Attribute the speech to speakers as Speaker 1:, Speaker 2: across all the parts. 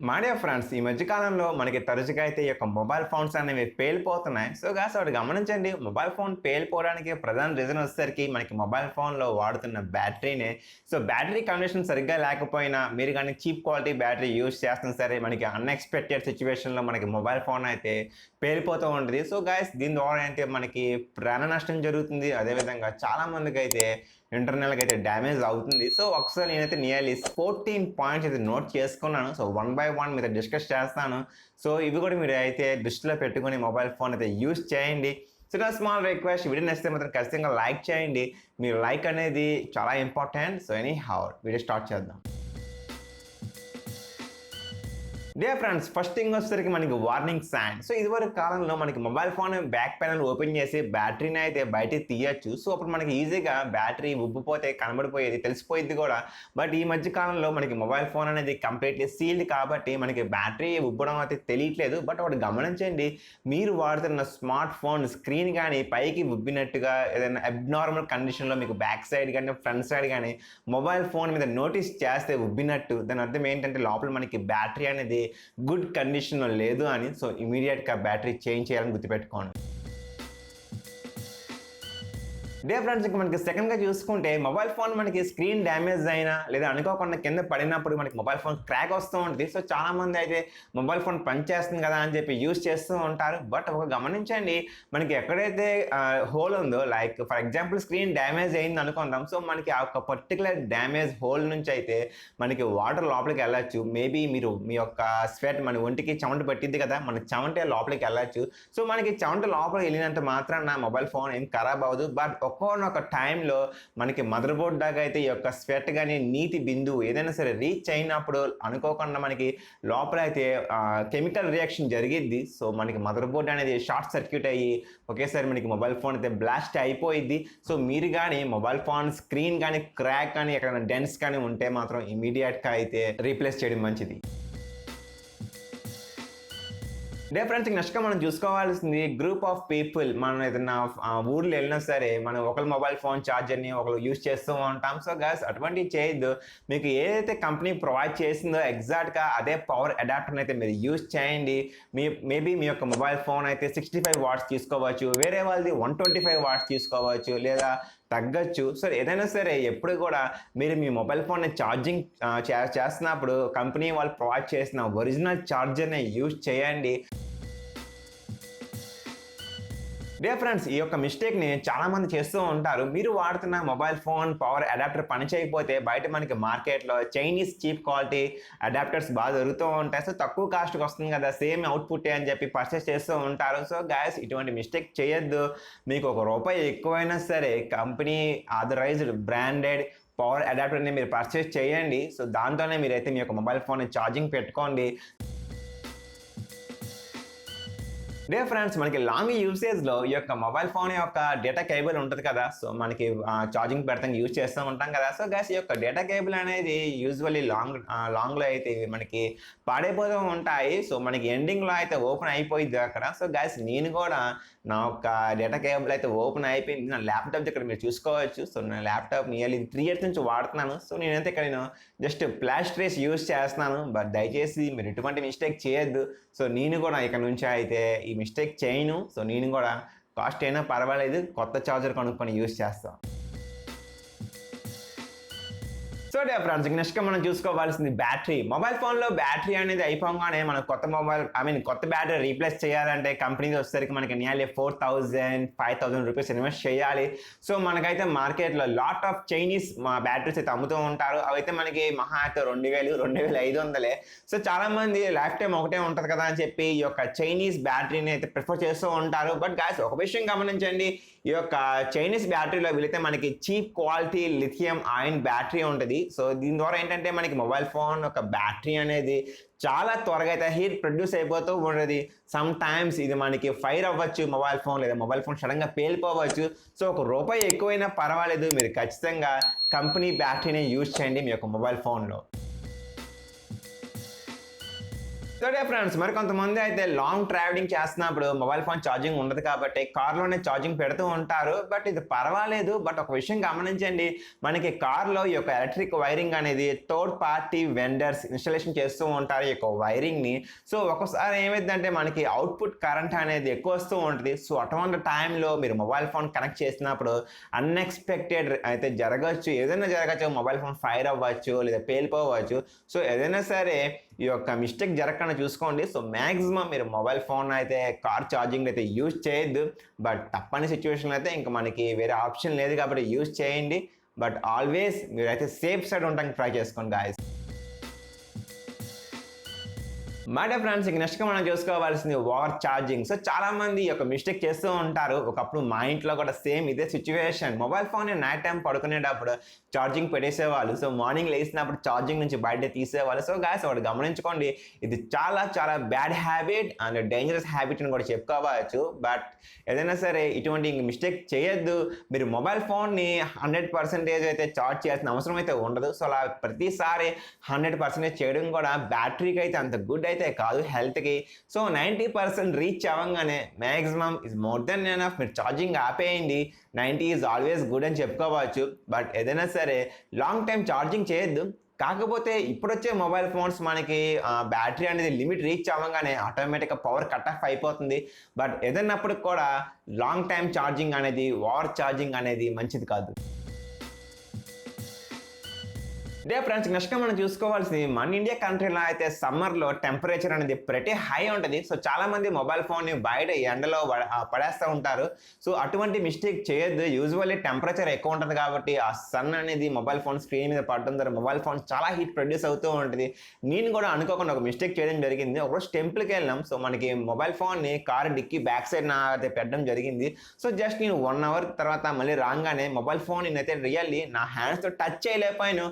Speaker 1: మా dear friends, ఈ మధ్య కాలంలో మనకి తరచుగా అయితే ఈ యొక్క మొబైల్ ఫోన్స్ అనేవి పేలిపోతున్నాయి. సో గాయ్స్ ఒకటి గమనించండి. మొబైల్ ఫోన్ పేలిపోవడానికి ప్రధాన రీజన్ వచ్చేసరికి మనకి మొబైల్ ఫోన్‌లో వాడుతున్న బ్యాటరీనే. సో బ్యాటరీ కండిషన్ సరిగ్గా లేకపోయినా మీరు గాని చీప్ క్వాలిటీ బ్యాటరీ యూజ్ చేస్తున్నా సరే మనకి అన్‌ఎక్స్‌పెక్టెడ్ సిట్యుయేషన్‌లో మనకి మొబైల్ ఫోన్ అయితే పేలిపోతూ ఉంటది. సో గాయ్స్ దీని ద్వారా ఏంటి మనకి ప్రాణ నష్టం జరుగుతుంది. అదేవిధంగా చాలా మందికైతే ఇంటర్నల్‌గా అయితే డ్యామేజ్ అవుతుంది. సో ఒకసారి నేనైతే నియర్లీ 14 పాయింట్స్ అయితే నోట్ చేసుకున్నాను. సో వన్ బై వన్ మీతో డిస్కస్ చేస్తాను. సో ఇవి కూడా మీరు అయితే దృష్టిలో పెట్టుకొని మొబైల్ ఫోన్ అయితే యూజ్ చేయండి. చిన్న స్మాల్ రిక్వెస్ట్, వీడియో నచ్చితే మాత్రం ఖచ్చితంగా లైక్ చేయండి. మీ లైక్ అనేది చాలా important. So anyhow video start చేద్దాం. డియర్ ఫ్రెండ్స్, ఫస్ట్ థింగ్ వచ్చేసరికి మనకి వార్నింగ్ సైన్. సో ఇదివరకు కాలంలో మనకి mobile phone back panel open చేసి బ్యాటరీని అయితే బయటికి తీయొచ్చు. సో అప్పుడు మనకి ఈజీగా బ్యాటరీ ఉబ్బిపోతే కనబడిపోయేది, తెలిసిపోయేది కూడా. బట్ ఈ మధ్య కాలంలో మనకి మొబైల్ ఫోన్ అనేది కంప్లీట్లీ సీల్డ్ కాబట్టి మనకి బ్యాటరీ ఉబ్బడం అయితే తెలియట్లేదు. బట్ ఒకటి గమనించండి, మీరు వాడుతున్న స్మార్ట్ ఫోన్ స్క్రీన్ కానీ పైకి ఉబ్బినట్టుగా ఏదైనా అబ్నార్మల్ కండిషన్లో మీకు బ్యాక్ సైడ్ కానీ ఫ్రంట్ సైడ్ కానీ మొబైల్ ఫోన్ మీద నోటీస్ చేస్తే ఉబ్బినట్టు, దాని అర్థం ఏంటంటే లోపల మనకి బ్యాటరీ అనేది గుడ్ కండిషన్లో లేదు అని. సో ఇమీడియట్గా బ్యాటరీ చేంజ్ చేయాలని గుర్తుపెట్టుకోండి. డియర్ ఫ్రెండ్స్, ఇంకా మనకి సెకండ్గా చూసుకుంటే మొబైల్ ఫోన్ మనకి స్క్రీన్ డ్యామేజ్ అయినా లేదా అనుకోకుండా కింద పడినప్పుడు మనకి మొబైల్ ఫోన్ క్రాక్ వస్తూ ఉంటుంది. సో చాలామంది అయితే మొబైల్ ఫోన్ పనిచేస్తుంది కదా అని చెప్పి యూజ్ చేస్తూ ఉంటారు. బట్ ఒక గమనించండి, మనకి ఎక్కడైతే హోల్ ఉందో, like for example screen damage అయింది అనుకుందాం. సో మనకి ఆ ఒక పర్టికులర్ డ్యామేజ్ హోల్ నుంచి అయితే మనకి వాటర్ లోపలికి వెళ్ళచ్చు. మేబీ మీరు మీ యొక్క స్వెట్ మన ఒంటికి చెమట పట్టింది కదా, మన చెమట లోపలికి వెళ్ళచ్చు. సో మనకి చెమట లోపలికి వెళ్ళినంత మాత్రాన మొబైల్ ఫోన్ ఏం ఖరాబ్ అవ్వదు. బట్ ఒక్కొక్క టైంలో మనకి మదర్ బోర్డ్ దాకా అయితే ఈ యొక్క స్వెట్ కానీ నీటి బిందువు ఏదైనా సరే రీచ్ అయినప్పుడు అనుకోకుండా మనకి లోపల అయితే కెమికల్ రియాక్షన్ జరిగిద్ది. సో మనకి మదర్ బోర్డ్ అనేది షార్ట్ సర్క్యూట్ అయ్యి ఒకేసారి మనకి మొబైల్ ఫోన్ అయితే బ్లాస్ట్ అయిపోయిద్ది. సో మీరు కానీ మొబైల్ ఫోన్ స్క్రీన్ కానీ క్రాక్ కానీ ఎక్కడైనా డెన్స్ కానీ ఉంటే మాత్రం ఇమీడియట్గా అయితే రీప్లేస్ చేయడం మంచిది. ఫ్రెండ్స్, నెక్స్ట్గా మనం చూసుకోవాల్సింది గ్రూప్ ఆఫ్ పీపుల్. మనం ఏదైనా ఊర్లో వెళ్ళినా సరే మనం ఒకరు మొబైల్ ఫోన్ ఛార్జర్ని ఒకరు యూజ్ చేస్తూ ఉంటాం. సో గాయ్స్ అటువంటివి చేయొద్దు. మీకు ఏదైతే కంపెనీ ప్రొవైడ్ చేసిందో ఎగ్జాక్ట్గా అదే పవర్ అడాప్టర్ని అయితే మీరు యూజ్ చేయండి. మేబీ మీ యొక్క మొబైల్ ఫోన్ అయితే 65 వాట్స్ తీసుకోవచ్చు, వేరే వాళ్ళది 125 వాట్స్ తీసుకోవచ్చు లేదా తగ్గచ్చు. సో ఏదైనా సరే ఎప్పుడు కూడా మీరు మీ మొబైల్ ఫోన్ని ఛార్జింగ్ చేస్తున్నప్పుడు కంపెనీ వాళ్ళు ప్రొవైడ్ చేసిన ఒరిజినల్ ఛార్జర్ని యూజ్ చేయండి. డియర్ ఫ్రెండ్స్, ఈ యొక్క మిస్టేక్ని చాలామంది చేస్తూ ఉంటారు. మీరు వాడుతున్న మొబైల్ ఫోన్ పవర్ అడాప్టర్ పని చేయకపోతే బయట మనకి మార్కెట్లో చైనీస్ చీప్ క్వాలిటీ అడాప్టర్స్ బాగా దొరుకుతూ ఉంటాయి. సో తక్కువ కాస్ట్కి వస్తుంది కదా, సేమ్ అవుట్పుట్ అని చెప్పి పర్చేస్ చేస్తూ ఉంటారు. సో గాయస్ ఇటువంటి మిస్టేక్ చేయొద్దు. మీకు ₹1 ఎక్కువైనా సరే కంపెనీ ఆథరైజ్డ్ బ్రాండెడ్ పవర్ అడాప్టర్ని మీరు పర్చేస్ చేయండి. సో దాంతోనే మీరైతే మీ యొక్క మొబైల్ ఫోన్ని ఛార్జింగ్ పెట్టుకోండి. డియర్ ఫ్రెండ్స్, మనకి లాంగ్ యూసేజ్లో ఈ యొక్క మొబైల్ ఫోన్ యొక్క డేటా కేబుల్ ఉంటుంది కదా, సో మనకి ఛార్జింగ్ పెడతాం యూజ్ చేస్తూ ఉంటాం కదా. సో గాయ్స్ ఈ యొక్క డేటా కేబుల్ అనేది యూజువల్లీ లాంగ్లో అయితే మనకి పాడైపోతూ ఉంటాయి. సో మనకి ఎండింగ్లో అయితే ఓపెన్ అయిపోయింది అక్కడ. సో గాయ్స్ నేను కూడా నా యొక్క డేటా కేబుల్ అయితే ఓపెన్ అయిపోయింది. నా ల్యాప్టాప్ ఇక్కడ మీరు చూసుకోవచ్చు. సో నా ల్యాప్టాప్ నియర్లీ 3 years నుంచి వాడుతున్నాను. సో నేనైతే ఇక్కడ జస్ట్ ప్లాస్టరేస్ యూజ్ చేస్తున్నాను. బట్ దయచేసి మీరు ఎటువంటి మిస్టేక్ చేయొద్దు. సో నేను కూడా ఇక్కడ నుంచి అయితే ఈ మిస్టేక్ చేయను. సో నేను కూడా కాస్ట్ అయినా పర్వాలేదు, కొత్త ఛార్జర్ కొనుక్కొని యూజ్ చేస్తాను. సో డియర్ ఫ్రెండ్స్, నెక్స్ట్గా మనం చూసుకోవాల్సింది బ్యాటరీ. మొబైల్ ఫోన్లో బ్యాటరీ అనేది అయిపోగానే మనం కొత్త బ్యాటరీ రీప్లేస్ చేయాలంటే కంపెనీస్ వచ్చేసరికి మనకి నియర్లీ 4,000 5,000 రూపీస్ ఇన్వెస్ట్ చేయాలి. సో మనకైతే మార్కెట్లో లాట్ ఆఫ్ చైనీస్ బ్యాటరీస్ అయితే అమ్ముతూ ఉంటారు. అవైతే మనకి మహా అయితే 2,000 2,500. సో చాలామంది లైఫ్ టైం ఒకటే ఉంటుంది కదా అని చెప్పి ఈ యొక్క చైనీస్ బ్యాటరీని అయితే ప్రిఫర్ చేస్తూ ఉంటారు. బట్ గాయ్స్ ఒక విషయం గమనించండి, ఈ యొక్క చైనీస్ బ్యాటరీలో వెళితే మనకి cheap quality lithium ion battery ఉంటుంది. సో దీని ద్వారా ఏంటంటే మనకి మొబైల్ ఫోన్ ఒక బ్యాటరీ అనేది చాలా త్వరగా అయితే హీట్ ప్రొడ్యూస్ అయిపోతూ ఉంటుంది. సమ్ టైమ్స్ ఇది మనకి ఫైర్ అవ్వచ్చు మొబైల్ ఫోన్, లేదా మొబైల్ ఫోన్ సడన్గా పేలిపోవచ్చు. సో ₹1 ఎక్కువైనా పర్వాలేదు, మీరు ఖచ్చితంగా కంపెనీ బ్యాటరీని యూజ్ చేయండి మీ యొక్క మొబైల్ ఫోన్లో. సో ఫ్రెండ్స్, మరి కొంతమంది అయితే లాంగ్ ట్రావెలింగ్ చేస్తున్నప్పుడు మొబైల్ ఫోన్ ఛార్జింగ్ ఉండదు కాబట్టి కార్లోనే ఛార్జింగ్ పెడుతూ ఉంటారు. బట్ ఇది పర్వాలేదు. బట్ ఒక విషయం గమనించండి, మనకి కార్లో ఈ యొక్క ఎలక్ట్రిక్ వైరింగ్ అనేది థర్డ్ పార్టీ వెండర్స్ ఇన్స్టాలేషన్ చేస్తూ ఉంటారు ఈ యొక్క వైరింగ్ని. సో ఒక్కోసారి ఏమైందంటే మనకి అవుట్పుట్ కరెంట్ అనేది ఎక్కువ వస్తూ ఉంటుంది. సో అటువంటి టైంలో మీరు మొబైల్ ఫోన్ కనెక్ట్ చేసినప్పుడు అన్ఎక్స్పెక్టెడ్ అయితే జరగచ్చు, ఏదైనా జరగచ్చు. మొబైల్ ఫోన్ ఫైర్ అవ్వచ్చు లేదా పేలిపోవచ్చు. సో ఏదైనా సరే ఈ యొక్క మిస్టేక్ జరగకుండా చూసుకోండి. సో మ్యాక్సిమం మీరు మొబైల్ ఫోన్ అయితే కార్ ఛార్జింగ్ అయితే యూజ్ చేయొద్దు. బట్ తప్పని సిచ్యువేషన్ అయితే ఇంకా మనకి వేరే ఆప్షన్ లేదు కాబట్టి యూజ్ చేయండి. బట్ ఆల్వేస్ మీరైతే సేఫ్ సైడ్ ఉండడానికి ట్రై చేసుకోండి గాయస్. మై డియర్ ఫ్రెండ్స్, ఇక నెక్స్ట్గా మనం చూసుకోవాల్సింది ఓవర్ ఛార్జింగ్. సో చాలా మంది ఈ యొక్క మిస్టేక్ చేస్తూ ఉంటారు. ఒకప్పుడు మా ఇంట్లో కూడా సేమ్ ఇదే situation. Mobile phone night time పడుకునేటప్పుడు ఛార్జింగ్ పెట్టేసేవాళ్ళు. సో మార్నింగ్ లేచినప్పుడు ఛార్జింగ్ నుంచి బయట తీసేవాళ్ళు. సో గాయస్, ఒకటి గమనించుకోండి, ఇది చాలా చాలా bad habit and dangerous habit అని కూడా చెప్పుకోవచ్చు. బట్ ఏదైనా సరే ఇటువంటి మిస్టేక్ చేయొద్దు. మీరు మొబైల్ ఫోన్ని 100% అయితే ఛార్జ్ చేయాల్సిన అవసరం అయితే ఉండదు. సో అలా ప్రతిసారి 100% చేయడం కూడా బ్యాటరీకి అయితే అంత గుడ్ అయితే కాదు హెల్త్కి. సో 90% రీచ్ అవ్వగానే maximum is more than enough, మీరు ఛార్జింగ్ ఆపేయండి. 90 ఈజ్ ఆల్వేస్ గుడ్ అని చెప్పుకోవచ్చు. బట్ ఏదైనా సరే లాంగ్ టైం ఛార్జింగ్ చేయొద్దు. కాకపోతే ఇప్పుడు వచ్చే మొబైల్ ఫోన్స్ మనకి బ్యాటరీ అనేది లిమిట్ రీచ్ అవ్వగానే ఆటోమేటిక్గా పవర్ కట్ ఆఫ్ అయిపోతుంది. బట్ ఏదైనప్పుడు కూడా లాంగ్ టైం ఛార్జింగ్ అనేది, ఓవర్ ఛార్జింగ్ అనేది మంచిది కాదు. ఫ్రెండ్స్, నెక్స్ట్గా మనం చూసుకోవాల్సింది, మన ఇండియా కంట్రీలో అయితే సమ్మర్లో టెంపరేచర్ అనేది ప్రతి హై ఉంటుంది. సో చాలామంది మొబైల్ ఫోన్ని బయట ఎండలో పడేస్తూ ఉంటారు. సో అటువంటి మిస్టేక్ చేయొద్దు. యూజువల్లీ టెంపరేచర్ ఎక్కువ ఉంటుంది కాబట్టి ఆ సన్ అనేది మొబైల్ ఫోన్ స్క్రీన్ మీద పడడం ద్వారా మొబైల్ ఫోన్ చాలా హీట్ ప్రొడ్యూస్ అవుతూ ఉంటుంది. నేను కూడా అనుకోకుండా ఒక మిస్టేక్ చేయడం జరిగింది. ఒకరోజు టెంపుల్కి వెళ్ళాం. సో మనకి మొబైల్ ఫోన్ని కారు డిక్కీ బ్యాక్ సైడ్ అయితే పెట్టడం జరిగింది. సో జస్ట్ నేను 1 అవర్ తర్వాత మళ్ళీ రాగానే మొబైల్ ఫోన్ నేనైతే రియల్లీ నా హ్యాండ్స్తో టచ్ చేయలేకపోయాను.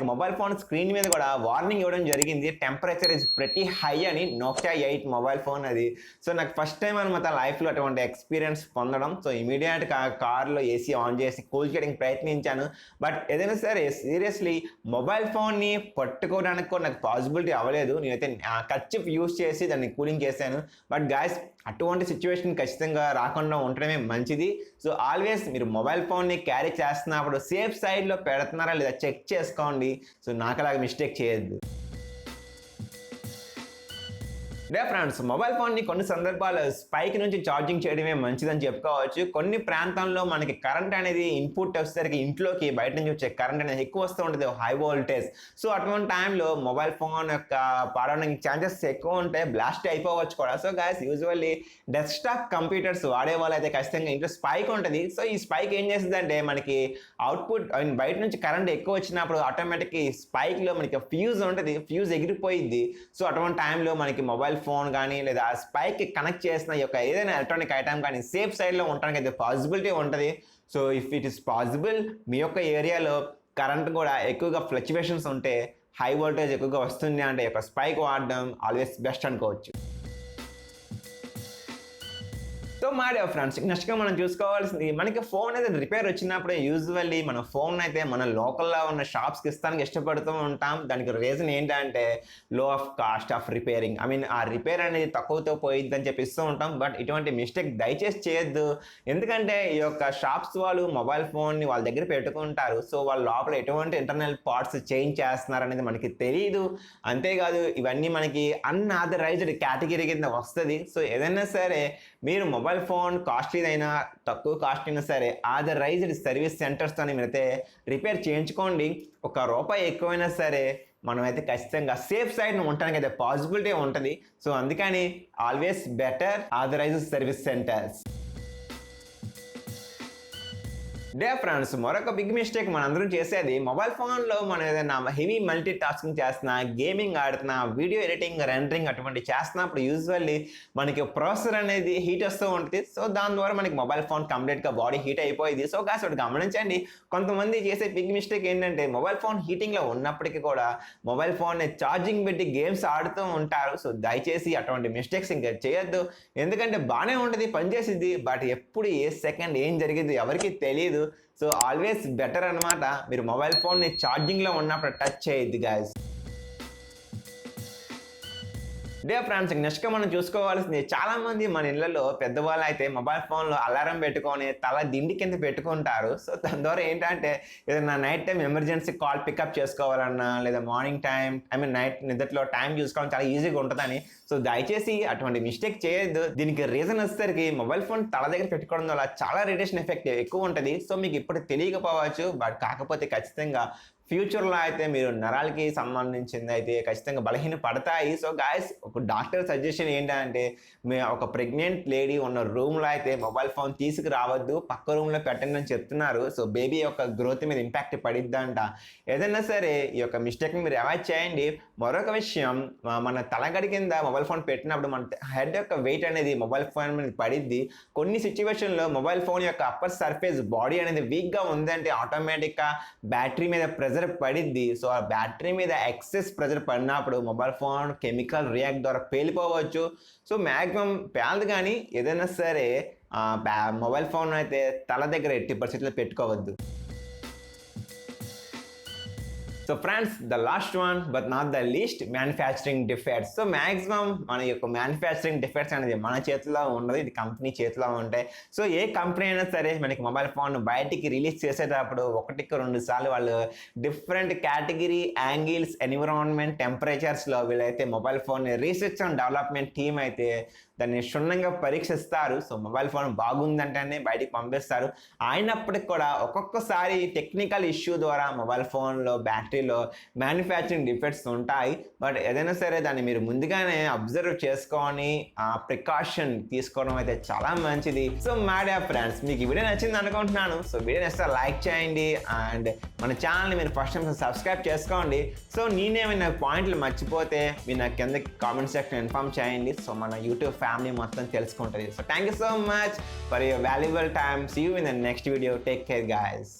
Speaker 1: మొబైల్ ఫోన్ స్క్రీన్ మీద కూడా వార్నింగ్ ఇవ్వడం జరిగింది, టెంపరేచర్ ఇస్ ప్రెటీ హై అని. నోకియా 8 మొబైల్ ఫోన్ అది. సో నాకు ఫస్ట్ టైం అనమాట లైఫ్లో అటువంటి ఎక్స్పీరియన్స్ పొందడం. సో ఇమీడియట్గా కార్లో ఏసీ ఆన్ చేసి కూల్ చేయడానికి ప్రయత్నించాను. బట్ ఏదైనా సరే సీరియస్లీ మొబైల్ ఫోన్ని పట్టుకోవడానికి కూడా నాకు పాసిబిలిటీ అవ్వలేదు. నేనైతే కర్చీఫ్ యూజ్ చేసి దాన్ని కూలింగ్ చేశాను. బట్ గాయస్, అటువంటి సిచ్యువేషన్ ఖచ్చితంగా రాకుండా ఉండడమే మంచిది. సో ఆల్వేస్ మీరు మొబైల్ ఫోన్ని క్యారీ చేస్తున్నప్పుడు సేఫ్ సైడ్లో పెడుతున్నారా లేదా చెక్ చేసుకోండి. సో నాకలాగా మిస్టేక్ చేయొద్దు. ఫ్రెండ్స్, మొబైల్ ఫోన్ని కొన్ని సందర్భాలు స్పైక్ నుంచి ఛార్జింగ్ చేయడమే మంచిదని చెప్పుకోవచ్చు. కొన్ని ప్రాంతాల్లో మనకి కరెంట్ అనేది ఇన్పుట్ వచ్చేసరికి ఇంట్లోకి బయట నుంచి వచ్చే కరెంట్ అనేది ఎక్కువ వస్తూ ఉంటుంది, హై వోల్టేజ్. సో అటువంటి టైంలో మొబైల్ ఫోన్ యొక్క పాడడానికి ఛాన్సెస్ ఎక్కువ ఉంటాయి, బ్లాస్ట్ అయిపోవచ్చు కూడా. So guys, usually desktop computers వాడే వాళ్ళు అయితే ఖచ్చితంగా ఇంట్లో స్పైక్ ఉంటుంది. సో ఈ స్పైక్ ఏం చేస్తుందంటే మనకి అవుట్పుట్ బయట నుంచి కరెంట్ ఎక్కువ వచ్చినప్పుడు ఆటోమేటిక్ ఈ స్పైక్లో మనకి ఫ్యూజ్ ఉంటుంది, ఫ్యూజ్ ఎగిరిపోయిద్ది. సో అటువంటి టైంలో మనకి మొబైల్ ఫోన్ కానీ లేదా స్పైక్ కనెక్ట్ చేసిన యొక్క ఏదైనా ఎలక్ట్రానిక్ ఐటమ్ కానీ సేఫ్ సైడ్లో ఉండడానికి అయితే పాసిబిలిటీ ఉంటుంది. So if it is possible మీ యొక్క ఏరియాలో కరెంట్ కూడా ఎక్కువగా ఫ్లక్చువేషన్స్ ఉంటే, హై వోల్టేజ్ ఎక్కువగా వస్తుంది అంటే యొక్క స్పైక్ వాడడం ఆల్వేస్ బెస్ట్ అనుకోవచ్చు. సో మై డియర్ ఫ్రెండ్స్, నెక్స్ట్గా మనం చూసుకోవాల్సింది, మనకి ఫోన్ అయితే రిపేర్ వచ్చినప్పుడు యూజువల్లీ మన ఫోన్ అయితే మన లోకల్లో ఉన్న షాప్స్కి ఇస్తానికి ఇష్టపడుతూ ఉంటాం. దానికి రీజన్ ఏంటంటే లో ఆఫ్ కాస్ట్ ఆఫ్ రిపేరింగ్. ఆ రిపేర్ అనేది తక్కువతో పోయిద్ది అని చెప్పి ఇస్తూ ఉంటాం. బట్ ఇటువంటి మిస్టేక్ దయచేసి చేయొద్దు. ఎందుకంటే ఈ యొక్క షాప్స్ వాళ్ళు మొబైల్ ఫోన్ని వాళ్ళ దగ్గర పెట్టుకుంటారు. సో వాళ్ళ లోపల ఎటువంటి ఇంటర్నల్ పార్ట్స్ చేంజ్ చేస్తున్నారు అనేది మనకి తెలియదు. అంతేకాదు, ఇవన్నీ మనకి అన్ఆథరైజ్డ్ కేటగిరీ కింద వస్తుంది. సో ఏదైనా సరే మీరు మొబైల్ ఫోన్ కాస్ట్లీదైనా తక్కువ కాస్ట్ అయినా సరే ఆథరైజ్డ్ సర్వీస్ సెంటర్స్తో మీరైతే రిపేర్ చేయించుకోండి. ₹1 ఎక్కువైనా సరే మనమైతే ఖచ్చితంగా సేఫ్ సైడ్ ఉండడానికి అయితే పాసిబిలిటీ ఉంటుంది. సో అందుకని always better authorised service centres. Friends, మరొక బిగ్ మిస్టేక్ మనందరం చేసేది, మొబైల్ ఫోన్లో మనం ఏదైనా హెవీ మల్టీ టాస్కింగ్ చేస్తున్నా, గేమింగ్ ఆడుతున్నా, వీడియో ఎడిటింగ్, రెండరింగ్ అటువంటి చేస్తున్నప్పుడు యూజువల్లీ మనకి ప్రాసెసర్ అనేది హీట్ వస్తూ ఉంటుంది. సో దాని ద్వారా మనకి మొబైల్ ఫోన్ కంప్లీట్గా బాడీ హీట్ అయిపోయింది. సో గాస్ ఒకటి గమనించండి, కొంతమంది చేసే బిగ్ మిస్టేక్ ఏంటంటే మొబైల్ ఫోన్ హీటింగ్లో ఉన్నప్పటికీ కూడా మొబైల్ ఫోన్ని ఛార్జింగ్ పెట్టి గేమ్స్ ఆడుతూ ఉంటారు. సో దయచేసి అటువంటి మిస్టేక్స్ ఇంకా చేయొద్దు. ఎందుకంటే బాగానే ఉంటుంది, పనిచేసిద్ది, బట్ ఎప్పుడు ఏ సెకండ్ ఏం జరిగింది ఎవరికి తెలియదు. సో ఆల్వేస్ బెటర్ అనమాట మీరు మొబైల్ ఫోన్ని ఛార్జింగ్లో ఉన్నప్పుడు టచ్ చేయొద్దు గాయస్. ఫ్రెండ్స్ నెక్స్ట్ మనం చూసుకోవాల్సింది చాలా మంది మన ఇళ్లలో పెద్దవాళ్ళు అయితే మొబైల్ ఫోన్లో అలారం పెట్టుకొని తల దిండి కింద పెట్టుకుంటారు. సో దాని ద్వారా ఏంటంటే ఏదైనా night time emergency call pick up చేసుకోవాలన్నా లేదా మార్నింగ్ టైం నైట్ నిద్రలో టైం చూసుకోవడం చాలా ఈజీగా ఉంటుందని. సో దయచేసి అటువంటి మిస్టేక్ చేయొద్దు. దీనికి రీజన్ వచ్చేసరికి మొబైల్ ఫోన్ తల దగ్గర పెట్టుకోవడం వల్ల చాలా రేడియేషన్ ఎఫెక్ట్ ఎక్కువ ఉంటుంది. సో మీకు ఇప్పుడు తెలియకపోవచ్చు, బట్ కాకపోతే ఖచ్చితంగా ఫ్యూచర్లో అయితే మీరు నరాలకి సంబంధించింది అయితే ఖచ్చితంగా బలహీన పడతాయి. సో గాయస్, ఒక డాక్టర్ సజెషన్ ఏంటంటే మీ ఒక ప్రెగ్నెంట్ లేడీ ఉన్న రూమ్లో అయితే మొబైల్ ఫోన్ తీసుకురావద్దు, పక్క రూమ్లో పెట్టండి అని చెప్తున్నారు. సో బేబీ యొక్క గ్రోత్ మీద ఇంపాక్ట్ పడిద్దంట. ఏదైనా సరే ఈ యొక్క మిస్టేక్ని మీరు అవాయిడ్ చేయండి. మరొక విషయం, మన తలగడి కింద మొబైల్ ఫోన్ పెట్టినప్పుడు మన హెడ్ యొక్క వెయిట్ అనేది మొబైల్ ఫోన్ మీద పడిద్ది. కొన్ని సిచ్యువేషన్లో మొబైల్ ఫోన్ యొక్క అప్పర్ సర్ఫేస్ బాడీ అనేది వీక్గా ఉందంటే ఆటోమేటిక్గా బ్యాటరీ మీద ప్రెజర్ పడిద్ది. సో ఆ బ్యాటరీ మీద ఎక్సెస్ ప్రెజర్ పడినప్పుడు మొబైల్ ఫోన్ కెమికల్ రియాక్ట్ ద్వారా పేలిపోవచ్చు. సో మ్యాక్సిమం పేలదు, కానీ ఏదైనా సరే మొబైల్ ఫోన్ అయితే తల దగ్గర ఎట్టి పరిస్థితుల్లో పెట్టుకోవద్దు. So friends, the last one but not the least, manufacturing defects. So maximum మన యొక్క మ్యానుఫ్యాక్చరింగ్ డిఫెక్ట్స్ అనేది మన చేతిలో ఉండదు, ఇది కంపెనీ చేతిలో ఉంటాయి. సో ఏ కంపెనీ అయినా సరే మనకి మొబైల్ ఫోన్ బయటికి రిలీజ్ చేసేటప్పుడు ఒకటికి 2 సార్లు వాళ్ళు డిఫరెంట్ కేటగిరీ, యాంగిల్స్, ఎన్విరాన్మెంట్, టెంపరేచర్స్లో వీళ్ళైతే mobile phone research and development team అయితే దాన్ని క్షుణ్ణంగా పరీక్షిస్తారు. సో మొబైల్ ఫోన్ బాగుందంటేనే బయటికి పంపిస్తారు. అయినప్పటికి కూడా ఒక్కొక్కసారి టెక్నికల్ ఇష్యూ ద్వారా మొబైల్ ఫోన్లో బ్యాటరీలో మ్యానుఫ్యాక్చరింగ్ డిఫెక్ట్స్ ఉంటాయి. బట్ ఏదైనా సరే దాన్ని మీరు ముందుగానే అబ్జర్వ్ చేసుకొని ప్రికాషన్ తీసుకోవడం అయితే చాలా మంచిది. సో మై డియర్ ఫ్రెండ్స్, మీకు ఈ వీడియో నచ్చింది అనుకుంటున్నాను. సో వీడియో నచ్చితే లైక్ చేయండి అండ్ మన ఛానల్ని మీరు ఫస్ట్ టైం సబ్స్క్రైబ్ చేసుకోండి. సో నేనేమైనా పాయింట్లు మర్చిపోతే మీరు నాకు కింద కామెంట్ సెక్షన్ ఇన్ఫార్మ్ చేయండి. సో మన యూట్యూబ్ ఫ్యామిలీ మొత్తం తెలుసుకుంటుంది. So thank you so much for your valuable time. See you in the next video. Take care guys.